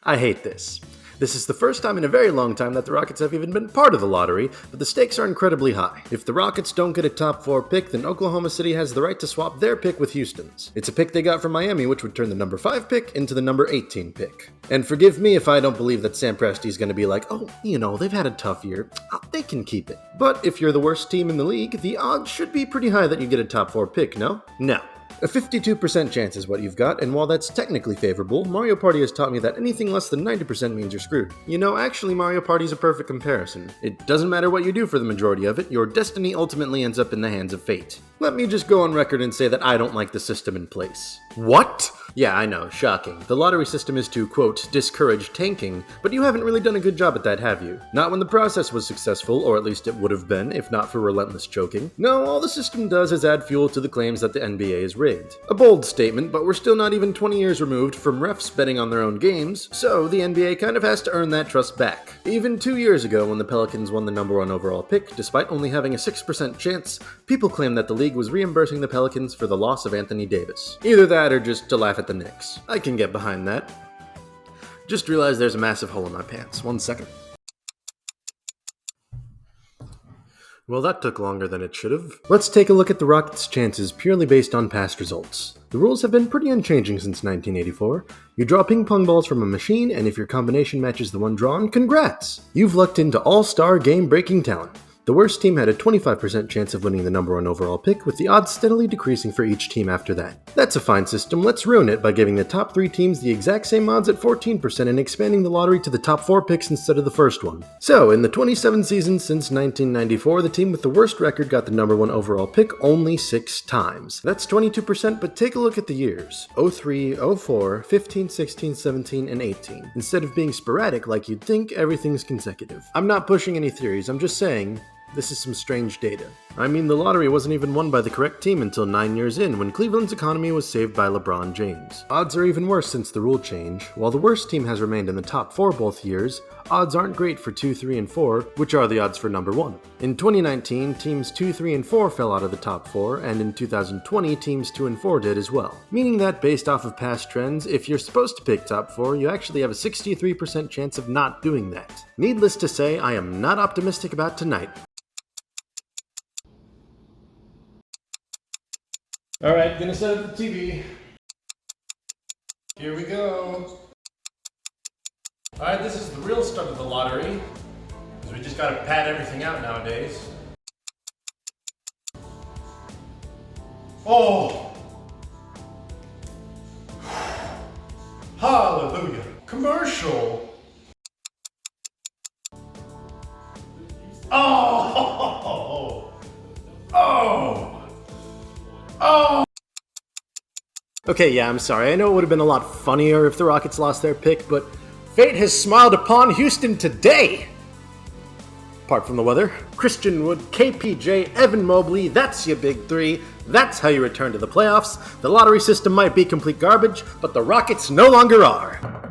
I hate this. This is the first time in a very long time that the Rockets have even been part of the lottery, but the stakes are incredibly high. If the Rockets don't get a top 4 pick, then Oklahoma City has the right to swap their pick with Houston's. It's a pick they got from Miami, which would turn the number 5 pick into the number 18 pick. And forgive me if I don't believe that Sam Presti's gonna be like, oh, they've had a tough year, they can keep it. But if you're the worst team in the league, the odds should be pretty high that you get a top 4 pick, no? No. A 52% chance is what you've got, and while that's technically favorable, Mario Party has taught me that anything less than 90% means you're screwed. Actually, Mario Party's a perfect comparison. It doesn't matter what you do for the majority of it, your destiny ultimately ends up in the hands of fate. Let me just go on record and say that I don't like the system in place. What? Yeah, I know, shocking. The lottery system is to, quote, discourage tanking, but you haven't really done a good job at that, have you? Not when the process was successful, or at least it would have been, if not for relentless choking. No, all the system does is add fuel to the claims that the NBA is rigged. A bold statement, but we're still not even 20 years removed from refs betting on their own games, so the NBA kind of has to earn that trust back. Even 2 years ago, when the Pelicans won the number 1 overall pick, despite only having a 6% chance, people claimed that the league was reimbursing the Pelicans for the loss of Anthony Davis. Either that or just to laugh at the Knicks. I can get behind that. Just realized there's a massive hole in my pants. 1 second. Well, that took longer than it should have. Let's take a look at the Rockets' chances purely based on past results. The rules have been pretty unchanging since 1984. You draw ping pong balls from a machine, and if your combination matches the one drawn, congrats! You've lucked into all-star game-breaking talent. The worst team had a 25% chance of winning the number 1 overall pick, with the odds steadily decreasing for each team after that. That's a fine system. Let's ruin it by giving the top 3 teams the exact same odds at 14% and expanding the lottery to the top 4 picks instead of the first one. So, in the 27 seasons since 1994, the team with the worst record got the number 1 overall pick only 6 times. That's 22%, but take a look at the years. 03, 04, 15, 16, 17, and 18. Instead of being sporadic like you'd think, everything's consecutive. I'm not pushing any theories, I'm just saying, this is some strange data. I mean, the lottery wasn't even won by the correct team until 9 years in, when Cleveland's economy was saved by LeBron James. Odds are even worse since the rule change. While the worst team has remained in the top 4 both years, odds aren't great for 2, 3, and 4, which are the odds for number 1. In 2019, teams 2, 3, and 4 fell out of the top 4, and in 2020, teams 2 and 4 did as well. Meaning that, based off of past trends, if you're supposed to pick top 4, you actually have a 63% chance of not doing that. Needless to say, I am not optimistic about tonight. Alright, gonna set up the TV. Here we go. Alright, this is the real start of the lottery, because we just gotta pad everything out nowadays. Oh! Hallelujah. Commercial! Oh! Oh! Oh! Okay, yeah, I'm sorry. I know it would have been a lot funnier if the Rockets lost their pick, but fate has smiled upon Houston today! Apart from the weather, Christian Wood, KPJ, Evan Mobley, that's your big 3. That's how you return to the playoffs. The lottery system might be complete garbage, but the Rockets no longer are.